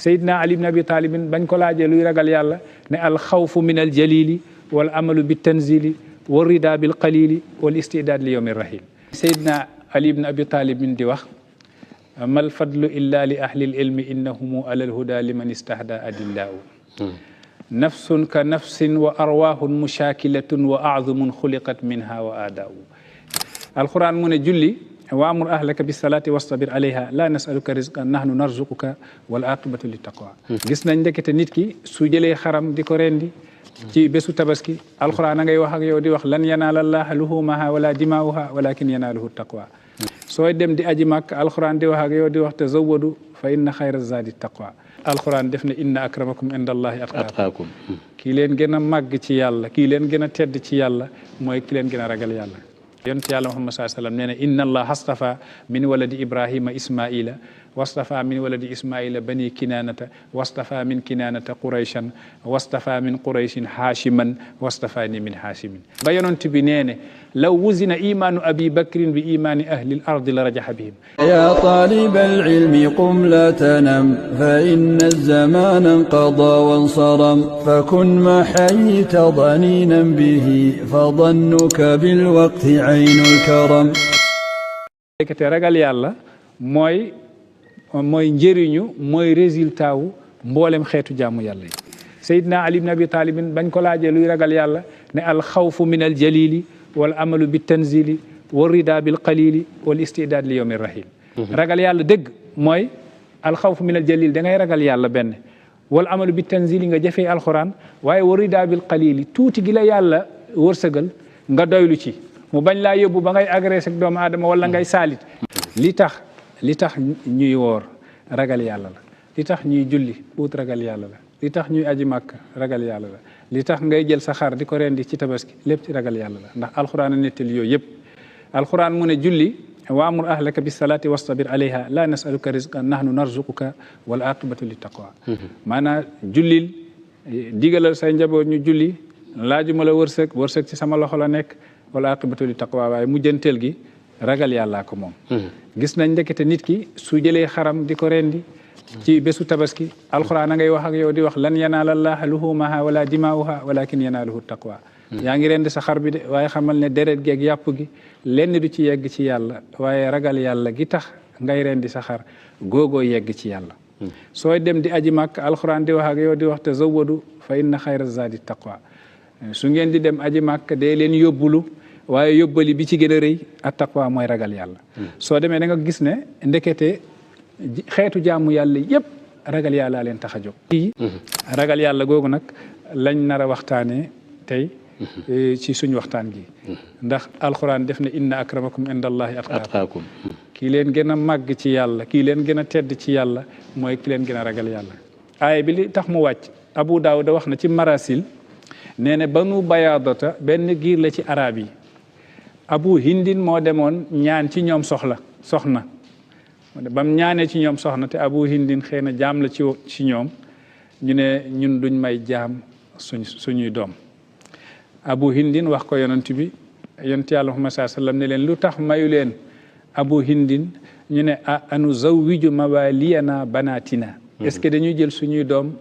Seydina Ali ibn Abi Talibin bañ ko laajee luy ragal yàlla ne al xawfu min al jalili wal amalu bi tanzili wal rida bil qalili wal istidaad li yawmi rahil. Seydina Ali ibn Abi Talibin di wax mal fadlu illa li ahli al ilmi innahum ala al huda liman istahda adillaau nafsun ka nafsin wa arwahun mushakilatun wa a'zumun xuliqat minha wa aadaau. alquran mu ne julli waamur ahlaka bis salati wastabir alayha la nasaluka rizqan nahnu narzuquka wal aqibatu lit taqwa. gis nañ ndekete nit ki su jëlee xaram di ko rendi ci bésu tabaski alquran a ngay wax ak yow di wax lan yanaala llaha luhumaha wala dimaa'uha walakin yanaaluhu taqwa. sooy dem di aji màkk alquran di wax ak yow di wax tazawwadu fa inna xayra zaadi taqwa. alquran def ne inna akramakum inda allahi atqaakum. kii leen gën a màgg ci yàlla kii leen gën a tedd ci yàlla mooy ki leen gën a ragal yàlla. yonent yàlla Muhammad sallallahu alayhi wa sallam nee na inna allah astafa min waladi ibrahima ismaila wastafa min waladi ismaila bani kinanata wastafa min kinanata qurayshan wastafa min qurayshin haashiman wastafani min haashimin. ba yonent bi nee ne law wuzina imanu abi bakrin bi imani ahli l ardi la rajaha bihim. ya talib alilmi qum la tanam fa inna alzamana inqada wansaram fakun ma hayita daninan bihi fa dannuka bilwaqti aynul karam. te ragal yàlla mooy njëriñu mooy résultat wu mboolem xeetu jaamu yàlla yi. Seydina Ali ibn Abi Talibin bañ ko laajee luy ragal yàlla ne al xawfu min al jalili wal amalu bi tanzili wal rida bil qalili wal istidaad li yawmi rahil. ragal yàlla dëgg mooy al xawfu min al jalil da ngay ragal yàlla benn wal amalu bi tanzili nga jëfee alquran waaye wal rida bil qalili tuuti gi la yàlla wërsëgal nga doylu ci mu bañ laa yóbbu ba ngay agressé ak doomu aadama wala ngay saalit. li tax ñuy woor ragal yàlla la li tax ñuy julli ut ragal yàlla la li tax ñuy aji màkk ragal yàlla la li tax ngay jël sa xar di ko rendi ci tabaski lépp ci ragal yàlla la ndax alquran a nettali yooyu yëpp. alquran mu ne julli waamur ahlaka bis salati wastabir alayha la nasaluka rizqan nahnu narzuquka wal aqibatu lit taqwa. maanaam jullil digalal say njaboot ñu julli laajuma la wërsëg ci sama loxo la nekk wal aqibatu lit taqwa waaye mujjanteel gi ragal yàllaa ko moom. gis nañ ndekete nit ki su jëlee xaram di ko rendi ci bésu tabaski alquran a ngay wax ak yow di wax lan yanaala llaha luhumaha wala dimaa'uha walakin yanaaluhu taqwa. yaa ngi rendi sa xar bi de waaye xamal ne deret gi ak yàpp gi lenn du ci yegg ci yàlla waaye ragal yàlla gi tax ngay rendi sa xar googoo yegg ci yàlla. sooy dem di aji màkk alquran di wax ak yow di wax tazawwadu fa inna xayra zaadi taqwa. su ngeen di dem aji màkk dee leen yóbbulu waaye yóbbali bi ci gën a rëy attaqwa mooy ragal yàlla. soo demee da nga gis ne ndekete xeetu jaamu yàlla yëpp ragal yàlla leen tax a jóg. ragal yàlla googu nag lañ nar a waxtaanee tey ci suñu waxtaan gi. ndax alquran def ne inna akramakum indallahi atqaakum. kii leen gën a màgg ci yàlla kii leen gën a tedd ci yàlla mooy ki leen gën a ragal yàlla. aaya bi li tax mu wàcc Abu Daawuda wax na ci marasil nee na banu bayaadata benn giir la ci arab yi. abu hindin moo demoon ñaan ci ñoom soxna bam ñaanee ci ñoom soxna te abu hindin xëy na jaam la ci ñoom ñu ne ñun duñ may jaam suñuy doom. abu hindin wax ko yonent bi yonent yàlla Muhammad sallallahu alayhi wasallam ne leen lu tax mayu leen abu hindin ñu ne anu zawwiju mawaliyana banatina est-ce que dañuy jël suñuy doom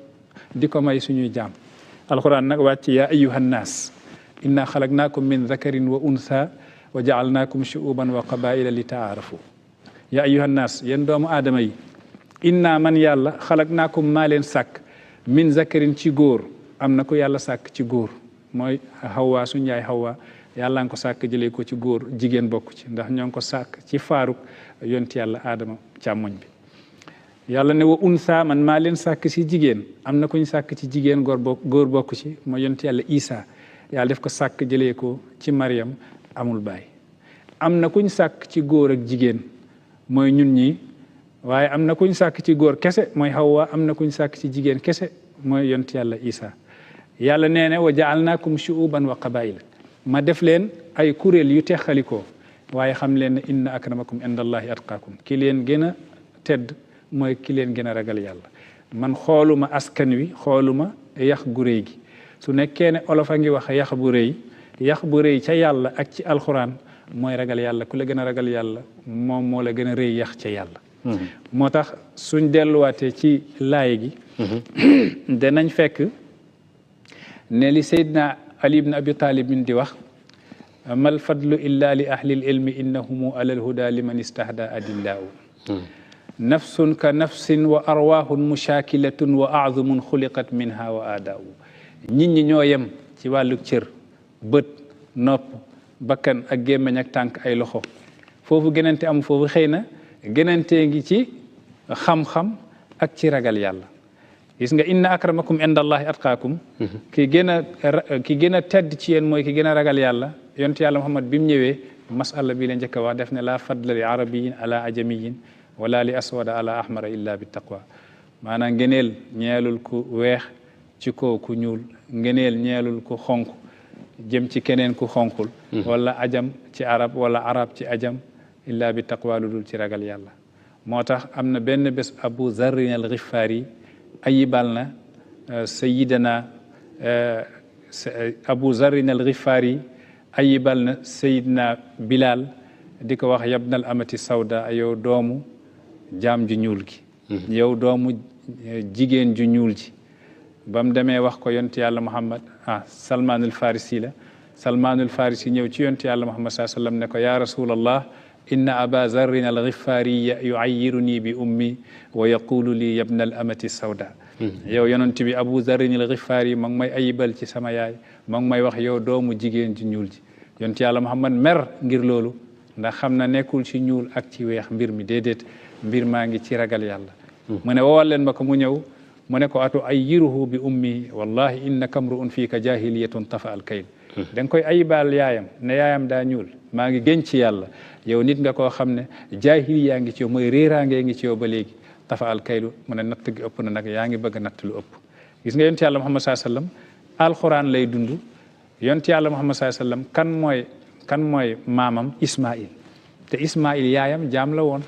di ko may suñuy jaam. alquran nag wàcc yaa ayyuhan naas inna xalaqnaakum min dhakarin wa untha wa jaalnaakum shu'uban wa qabaila li taarafu. yaa ayyuhan naas yéen doomu aadama yi inna man yàlla xalaqnaakum maa leen sàkk min zakarin ci góor am na ko yàlla sàkk ci góor mooy Hawa suñu yaay Hawa yàlla nga ko sàkk jëlee ko ci góor jigéen bokk ci ndax ñoo ngi ko sàkk ci faaruk yonti yàlla aadama càmmoñ bi. yàlla ne wa untha man maa leen sàkk ci jigéen am na kuñ sàkk ci jigéen góor bokk ci mooy yonti yàlla Isa yàlla def ko sàkk jëlee ko ci Maryam amul baay. am na kuñ sàkk ci góor ak jigéen mooy ñun ñi waaye am na kuñ sàkk ci góor kese mooy Hawa am na kuñ sàkk ci jigéen kese mooy yonti yàlla Isa. yàlla nee na wa jaalnaakum shu'uban wa qabaila ma def leen ay kuréel yu texalikoo waaye xam leen ne inna akramakum indallahi atqaakum ki leen gën a tedd mooy ki leen gën a ragal yàlla. man xooluma askan wi xooluma yax gu rëy gi su nekkee ne olof a ngi wax yax bu rëy ca yàlla ak ci alxuraan mooy ragal yàlla ku la gën a ragal yàlla moom moo la gën a rëy yax ca yàlla. moo tax suñ delluwaatee ci laay gi danañ fekk ne li Seydina Ali ibn Abi Talib min di wax mal fadlu illa li ahli ilmi innahumu alal huda liman istahda adillaau nafsun ka nafsin wa arwahun mushakilatun wa azumun xuliqat minha wa aadaau nit ñi ñoo yem ci wàllu cër bët nopp bakkan ak gémmeñ ak tànk ay loxo foofu gënante am foofu xëy na gënante ngi ci xam-xam ak ci ragal yàlla gis nga inna akramakum indallahi atqaakum ki gën a tedd ci yéen mooy ki gën a ragal yàlla yonent yàlla Muhammad bi mu ñëwee masala bi la njëkk a wax def ne la fadla li arabiyin ala ajamiyin wala li aswada ala ahmara illa bi taqwa maanaam ngeneel ñeelul ku weex ci kaw ku ñuul ngeneel ñeelul ku xonk jëm ci keneen ku xonkul wala ajam ci arab wala arab ci ajam illa bi taqwa lu dul ci ragal yàlla moo tax am na benn bés Abu Zarrin al Ghifari ayibal na sayidana Abu Zarrin al Ghifari ayibal na sayidna Bilal di ko wax yabnal amati sawda yow doomu jaam ju ñuul gi yow doomu jigéen ju ñuul ji ba mu demee wax ko yonent yàlla Muhammad Salmaanul Farisi la Salmaanul Farisi ñëw ci yonent yàlla Muhammad saa sallam ne ko yaa rasulallah inna aba zarrin al ghifari yu'ayyiruni bi ummi wa yaqulu li yabna al amati sawda yow yonent bi Abu Zarrin al Ghifari ma ngi may ayibal ci sama yaay ma ngi may wax yow doomu jigéen ji ñuul ji yonent yàlla Muhammad mer ngir loolu ndax xam na nekkul ci ñuul ak ci weex mbir mi déedéet mbir maa ngi ci ragal yàlla mu ne woowal leen ma ko mu ñëw mu ne ko atu ayyiruhu bi ummi wallahi innaka mru'un fiika jahiliyatun tafa al kayl da nga koy ayibal yaayam ne yaayam daa ñuul maa ngi gën ci yàlla yow nit nga koo xam ne jaahili yaa ngi ci yow mooy réeraangee ngi ci yow ba léegi tafa al kaylu mu ne natt gi ëpp na nag yaa ngi bëgg natt lu ëpp gis nga yonent yàlla Muhammad saa sallam alquran lay dund yonent yàlla Muhammad saa sallam kan mooy maamam Ismaïl te Ismaïl yaayam jaam la woon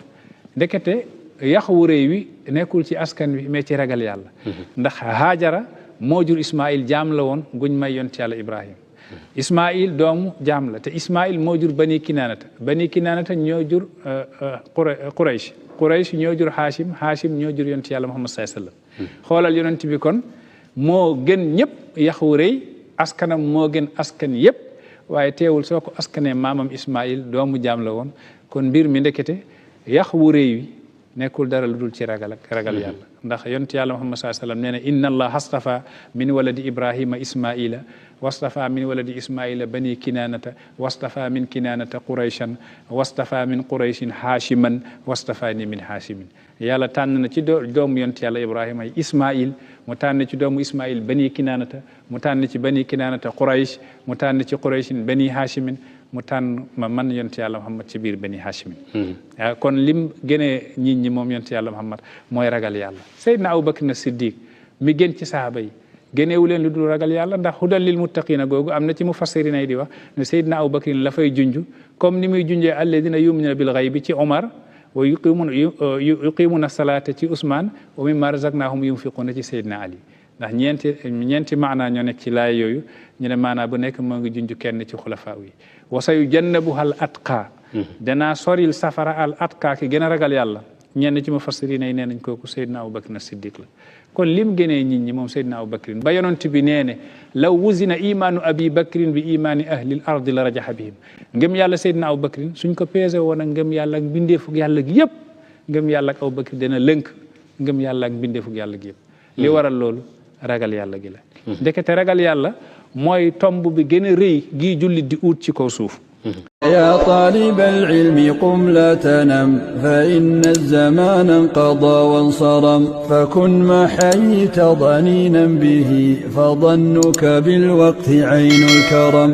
ndekete yax wu réy wi nekkul ci askan wi mais ci ragal yàlla ndax Haajara moo jur Ismaïl jaam la woon guñ may yonent yàlla Ibrahim Ismaïl doomu jaam la te Ismaïl moo jur bani kinaanata ñoo jur Quraysh ñoo jur Hashim ñoo jur yonent yàlla Muhammad sallallahu alayhi wasallam xoolal yonent bi kon moo gën ñëpp yax wu rëy askanam moo gën askan yëpp waaye teewul soo ko askanee maamam Ismaïl doomu jaam la woon kon mbir mi ndekete yax wu rëy wi nekkul dara lu dul ci ragal yàlla ndax yonent yàlla Muhammad sallallahu alayhi wasallam nee na inna allah astafa min waladi ibrahima ismaila wastafa min waladi ismaila bani kinanata wastafa min kinanata qurayshan wastafa min qurayshin hashiman wastafani min hashimin yàlla tànn na ci doomu yonent yàlla ibrahima ay ismail mu tànn ci doomu ismail bani kinanata mu tànn ci bani kinanata quraysh mu tànn ci qurayshin bani hashimin mu tànn ma man yonent yàlla Muhammad ci biir bani hashimin kon lim gënee nit ñi moom yonent yàlla Muhammad mooy ragal yàlla Seydina Abubakar na Siddiq mi gën ci sahaaba yi génneewu leen lu dul ragal yàlla ndax hudan lil muttaqina googu am na ci mufassirina yi di wax ne Seydina Abubakar la fay junj comme ni muy junjee alladina yuminuna bil ghaybi ci Omar wa yuqimuna salata ci Ousmane wa mimma razaqnahum yunfiquna ci Seydina Ali ndax ñeenti maanaa ñoo nekk ci laay yooyu ñu ne maanaa bu nekk moo ngi junj kenn ci xulafaa yi wa sayujannabuha al atqa danaa soril safara al atqa ki gën a ragal yàlla ñenn ci mufassirina yi nee nañ kooku Seydina Abubakar na Siddiq la kon lim gënee nit ñi moom Seydina Abubakar ba yonent bi nee ne law wuzina imaanu abi bakrin bi imaani ahlil ardi la rajaxa bihim ngëm yàlla Seydina Abubakar suñ ko pesé woon ak ngëm yàlla ak mbindeefug yàlla gi yëpp ngëm yàlla ak Abubakar dana lënk ngëm yàlla ak mbindeefug yàlla gi yëpp li waral loolu ragal yàlla gi la ndekete ragal yàlla mooy tomb bi gën a rëy gii jullit di ut ci kaw suuf يا طالب العلم قم لا تنم فإن الزمان انقضى وانصرم فكن ما حييت ضنينا به فظنك بالوقت عين الكرم